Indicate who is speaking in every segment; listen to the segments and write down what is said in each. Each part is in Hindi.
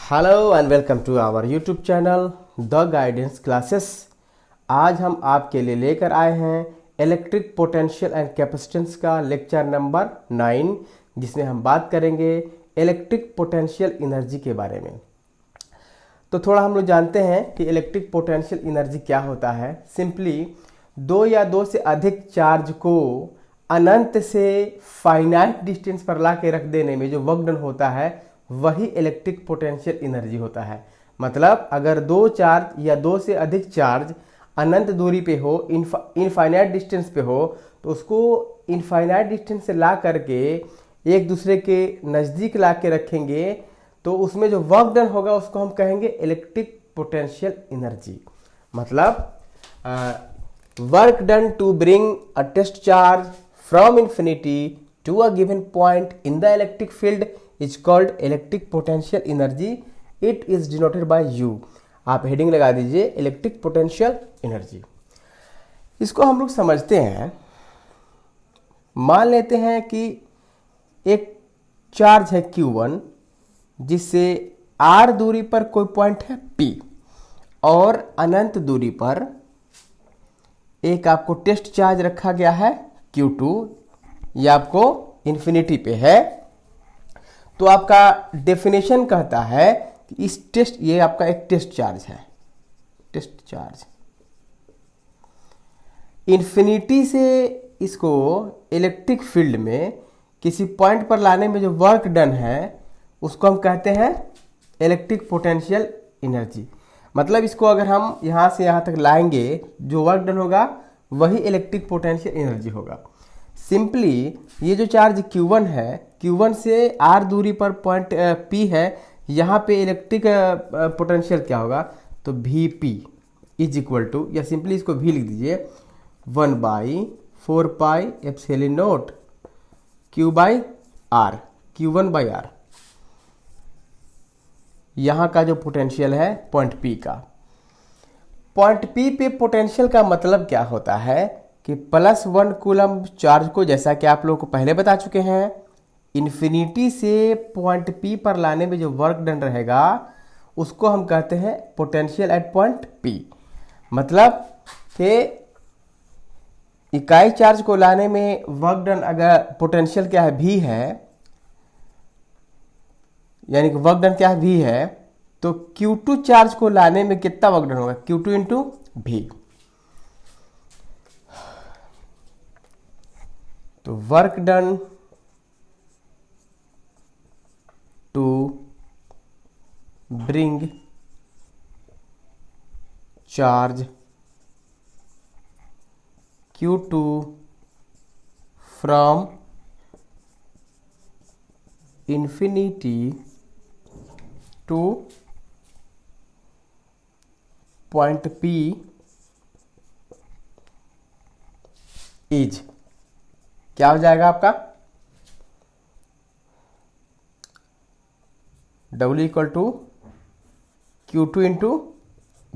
Speaker 1: Hello and welcome to our YouTube channel the guidance classes. आज हम आपके लिए लेकर आए हैं इलेक्ट्रिक पोटेंशियल एंड कैपेसिटेंस का लेक्चर नंबर 9, जिसमें हम बात करेंगे इलेक्ट्रिक पोटेंशियल एनर्जी के बारे में। तो थोड़ा हम लोग जानते हैं कि इलेक्ट्रिक पोटेंशियल एनर्जी क्या होता है। सिंपली दो या दो से अधिक चार्ज को अनंत से फाइनाइट डिस्टेंस पर ला के रख देने में जो वर्क डन होता है वही इलेक्ट्रिक पोटेंशियल एनर्जी होता है। मतलब अगर दो चार्ज या दो से अधिक चार्ज अनंत दूरी पे हो, इनफाइनाइट डिस्टेंस पे हो, तो उसको इनफाइनाइट डिस्टेंस से ला करके एक दूसरे के नज़दीक ला के रखेंगे तो उसमें जो वर्क डन होगा उसको हम कहेंगे इलेक्ट्रिक पोटेंशियल एनर्जी। मतलब work done to bring a test charge from infinity to a given point in the electric field is called electric potential energy. It is denoted by U. आप हेडिंग लगा दीजिए इलेक्ट्रिक पोटेंशियल एनर्जी। इसको हम लोग समझते हैं। मान लेते हैं कि एक चार्ज है Q1 जिससे R दूरी पर कोई पॉइंट है P और अनंत दूरी पर एक आपको टेस्ट चार्ज रखा गया है Q2, ये आपको इन्फिनिटी पे है। तो आपका डेफिनेशन कहता है कि इस टेस्ट, ये आपका एक टेस्ट चार्ज है, टेस्ट चार्ज इन्फिनिटी से इसको इलेक्ट्रिक फील्ड में किसी पॉइंट पर लाने में जो वर्क डन है उसको हम कहते हैं इलेक्ट्रिक पोटेंशियल एनर्जी। मतलब इसको अगर हम यहाँ से यहाँ तक लाएंगे जो वर्क डन होगा वही इलेक्ट्रिक पोटेंशियल एनर्जी होगा। सिंपली ये जो चार्ज Q1 है, Q1 से R दूरी पर पॉइंट P है, यहाँ पे इलेक्ट्रिक पोटेंशियल क्या होगा तो Vp इज इक्वल टू, या सिंपली इसको V लिख दीजिए 1/4 pi epsilon not Q by R, Q1 by R। यहाँ का जो पोटेंशियल है पॉइंट P का। पॉइंट P पे पोटेंशियल का मतलब क्या होता है कि +1 कूलम चार्ज को, जैसा कि आप लोगों को पहले बता चुके हैं, इन्फिनिटी से पॉइंट P पर लाने में जो वर्क डन रहेगा उसको हम कहते हैं पोटेंशियल एट पॉइंट P। मतलब कि इकाई चार्ज को लाने में वर्क डन अगर पोटेंशियल क्या है V है, यानी कि वर्क डन क्या है V है, तो Q2 चार्ज को लाने में कितना वर्क डन होगा Q2 इंटू V। तो work done to bring charge Q2 from infinity to point P is क्या हो जाएगा आपका W equal to Q2 into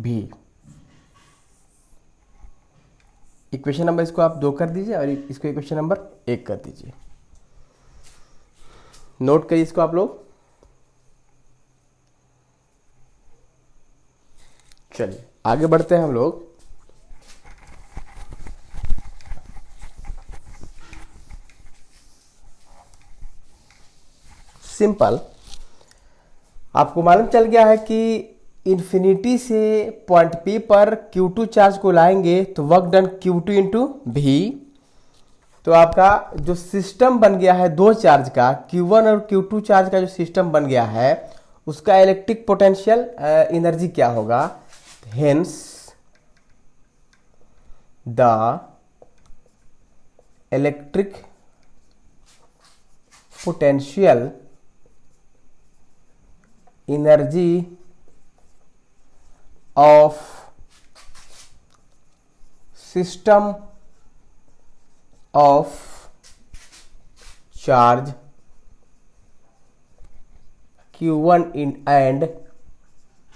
Speaker 1: V। Equation number इसको आप 2 कर दीजिए और इसको इक्वेशन नंबर 1 कर दीजिए। नोट करिए इसको आप लोग। चलिए आगे बढ़ते हैं हम लोग। सिंपल, आपको मालूम चल गया है कि इन्फिनिटी से पॉइंट P पर Q2 चार्ज को लाएंगे तो work done Q2 into V। तो आपका जो सिस्टम बन गया है दो चार्ज का, Q1 और Q2 चार्ज का जो सिस्टम बन गया है उसका इलेक्ट्रिक पोटेंशियल एनर्जी क्या होगा। Hence the electric potential energy of system of charge Q1 in and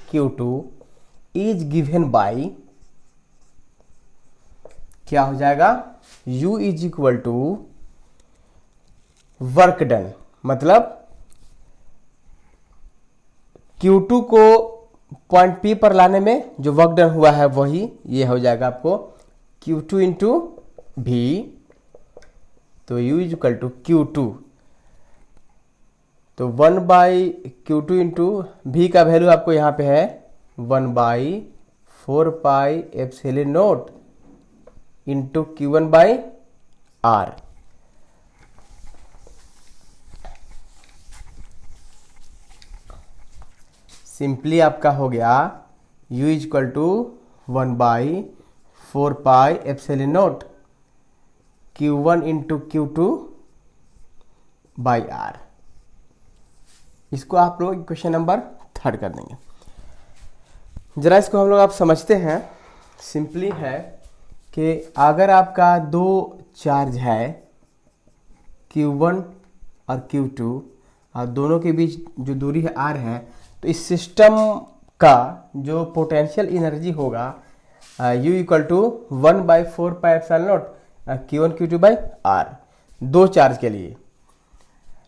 Speaker 1: Q2 is given by, क्या हो जाएगा U is equal to work done. मतलब Q2 को पॉइंट P पर लाने में जो वर्क डन हुआ है वही ये हो जाएगा आपको Q2 इंटू V। तो U is equal to Q2, तो 1/Q2 इंटू V का वैल्यू आपको यहाँ पे है 1/4 pi epsilon naught into Q1/R। Simply आपका हो गया U is equal to 1/4 pi epsilon naught Q1 into Q2/R। इसको आप लोग क्वेश्चन नंबर 3 कर देंगे। जरा इसको हम लोग आप समझते हैं। सिंपली है कि अगर आपका दो चार्ज है Q1 और Q2 और दोनों के बीच जो दूरी है R है, तो इस सिस्टम का जो पोटेंशियल एनर्जी होगा U equal to 1/4 pi epsilon naught Q1 Q2/R, दो चार्ज के लिए।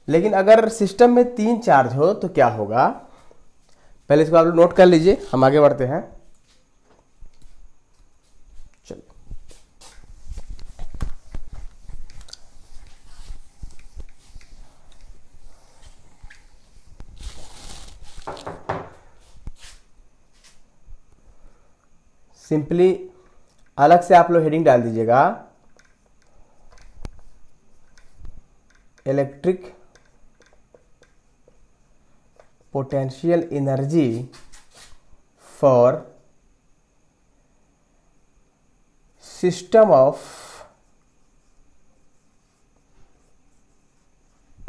Speaker 1: लेकिन अगर सिस्टम में 3 चार्ज हो तो क्या होगा, पहले इसको आप लोग नोट कर लीजिए, हम आगे बढ़ते हैं। चलिए सिंपली अलग से आप लोग हेडिंग डाल दीजिएगा, electric potential energy for system of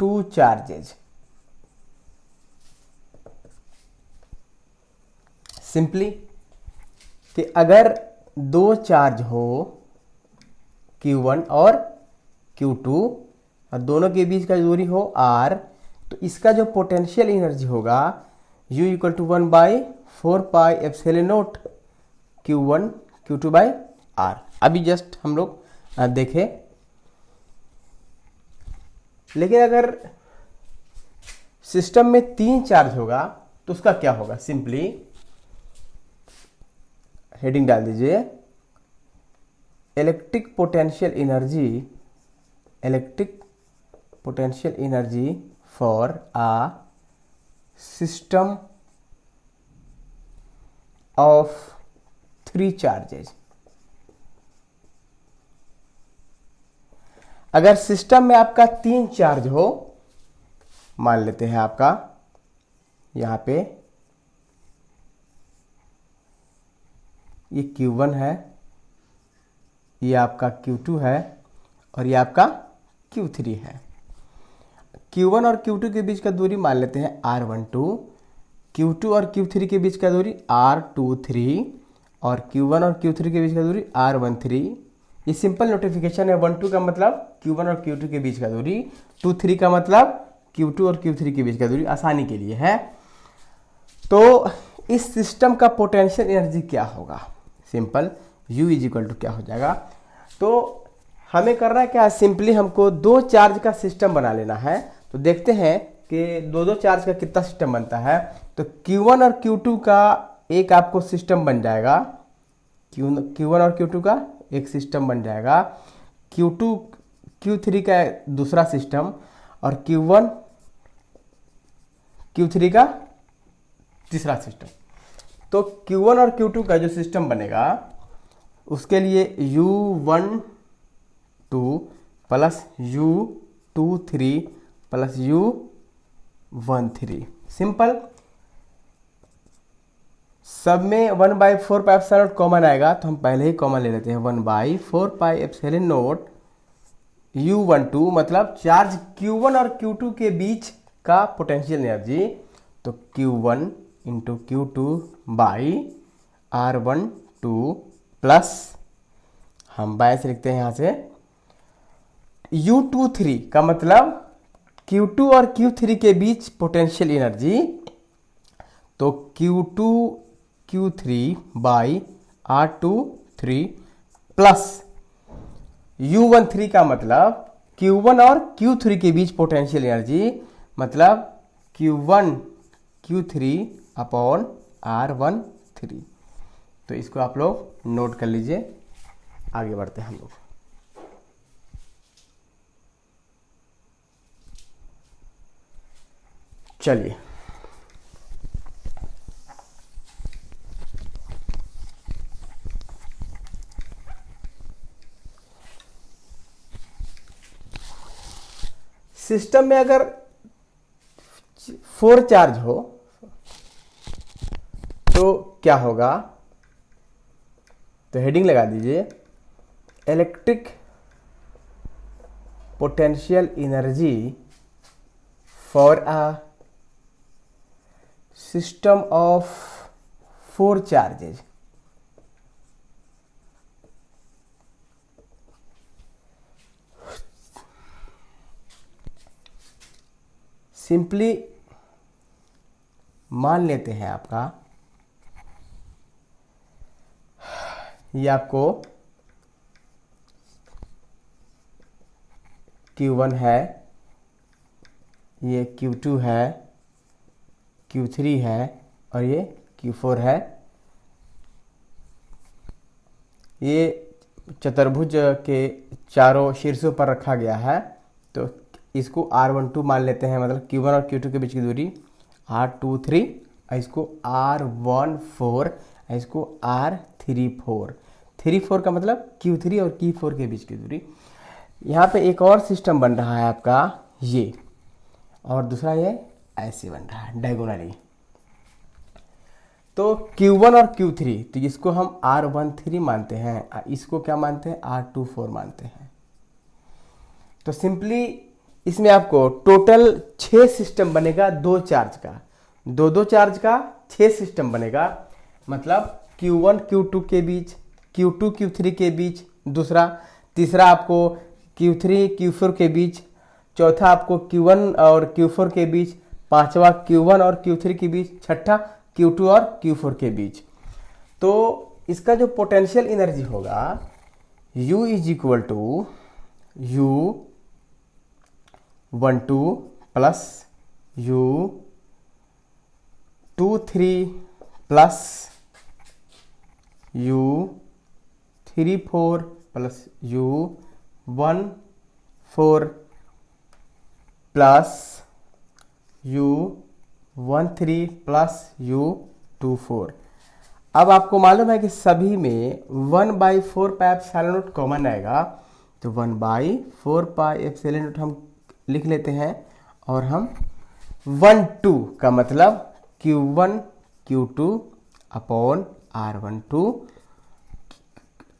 Speaker 1: 2 charges. Simply कि अगर दो चार्ज हो Q1 और Q2 और दोनों के बीच का दूरी हो R, तो इसका जो पोटेंशियल एनर्जी होगा U equal to 1/4 pi epsilon naught Q1 Q2/R। अभी जस्ट हम लोग देखें। लेकिन अगर सिस्टम में 3 चार्ज होगा तो उसका क्या होगा, सिंपली हेडिंग डाल दीजिए, electric potential energy for a system of 3 charges। अगर सिस्टम में आपका 3 चार्ज हो, मान लेते हैं आपका यहां पे ये Q1 है, ये आपका Q2 है और ये आपका Q3 है। Q1 और Q2 के बीच का दूरी मान लेते हैं R12, Q2 और Q3 के बीच का दूरी R23 और Q1 और Q3 के बीच का दूरी R13। ये सिंपल नोटिफिकेशन है। 12 का मतलब Q1 और Q2 के बीच का दूरी, 23 का मतलब Q2 और Q3 के बीच का दूरी, आसानी के लिए है। तो इस सिस्टम का पोटेंशियल एनर्जी क्या होगा, simple U is equal to क्या हो जाएगा। तो हमें करना है क्या, सिंपली हमको दो चार्ज का सिस्टम बना लेना है। तो देखते हैं कि दो चार्ज का कितना सिस्टम बनता है। तो Q1 और Q2 का एक आपको सिस्टम बन जाएगा, Q1 और Q2 का एक सिस्टम बन जाएगा, Q2 Q3 का दूसरा सिस्टम और Q1 Q3 का तीसरा सिस्टम। तो Q1 और Q2 का जो सिस्टम बनेगा उसके लिए U12 plus U23 plus U13। Simple, सब में 1/4 पाई एप्सिलॉन नॉट कॉमन आएगा, तो हम पहले ही कॉमन ले लेते हैं। 1/4 पाई एप्सिलॉन नॉट U12 मतलब चार्ज Q1 और Q2 के बीच का पोटेंशियल एनर्जी, तो Q1 इंटू Q2/R12 प्लस हम बाय से लिखते हैं यहाँ से U23 का मतलब Q2 और Q3 के बीच पोटेंशियल एनर्जी, तो Q2 Q3/R23 प्लस U13 का मतलब Q1 और Q3 के बीच पोटेंशियल एनर्जी, मतलब Q1 Q3/R13। तो इसको आप लोग नोट कर लीजिए। आगे बढ़ते हैं हम लोग। चलिए, सिस्टम में अगर 4 चार्ज हो तो क्या होगा, तो हेडिंग लगा दीजिए, electric potential energy for a system of 4 charges. Simply मान लेते हैं आपका, ये आपको Q1 है, ये Q2 है, Q3 है और ये Q4 है। ये चतुर्भुज के चारों शीर्षों पर रखा गया है, तो इसको R12 मान लेते हैं, मतलब Q1 और Q2 के बीच की दूरी R23, इसको R14, इसको R34। 34 का मतलब Q3 और Q4 के बीच की दूरी। यहाँ पे एक और सिस्टम बन रहा है आपका ये, और दूसरा ये ऐसे बन रहा है डायगोनली। तो Q1 और Q3, तो इसको हम R13 मानते हैं, इसको क्या मानते हैं, R24 मानते हैं। तो सिंपली इसमें आपको टोटल 6 सिस्टम बनेगा, 2 चार्ज का, 2 चार्ज का 6 सिस्टम बनेगा। मतलब Q1 Q2 के बीच, Q2 Q3 के बीच दूसरा, तीसरा आपको Q3 Q4 के बीच, चौथा आपको Q1 और Q4 के बीच, पांचवा Q1 और Q3 के बीच, छठा Q2 और Q4 के बीच। तो इसका जो पोटेंशियल एनर्जी होगा U is equal to U12 plus U23 plus U34 plus U14 plus U13 plus U24। अब आपको मालूम है कि सभी में 1/4 पाई एप्सिलॉन नॉट कॉमन आएगा, तो 1/4 पाई एप्सिलॉन नॉट हम लिख लेते हैं, और हम 1/2 का मतलब Q1 Q2 upon R12,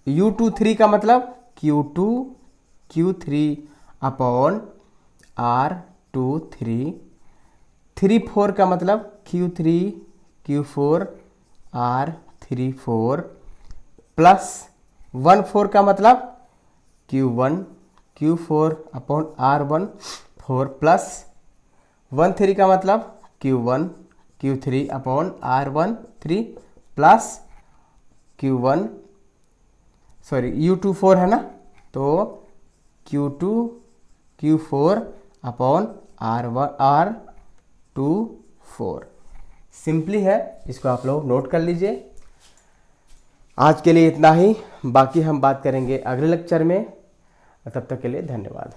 Speaker 1: U23 का मतलब Q2 Q3 अपॉन R23, 34 का मतलब Q3 Q4 R34 प्लस 14 का मतलब Q1 Q4 upon R14 plus 13 का मतलब Q1 Q3 upon R13 plus U24 है ना, तो Q2 Q4 upon R24। Simply है, इसको आप लोग नोट कर लीजिए। आज के लिए इतना ही, बाकी हम बात करेंगे अगले लेक्चर में। तब तक के लिए धन्यवाद।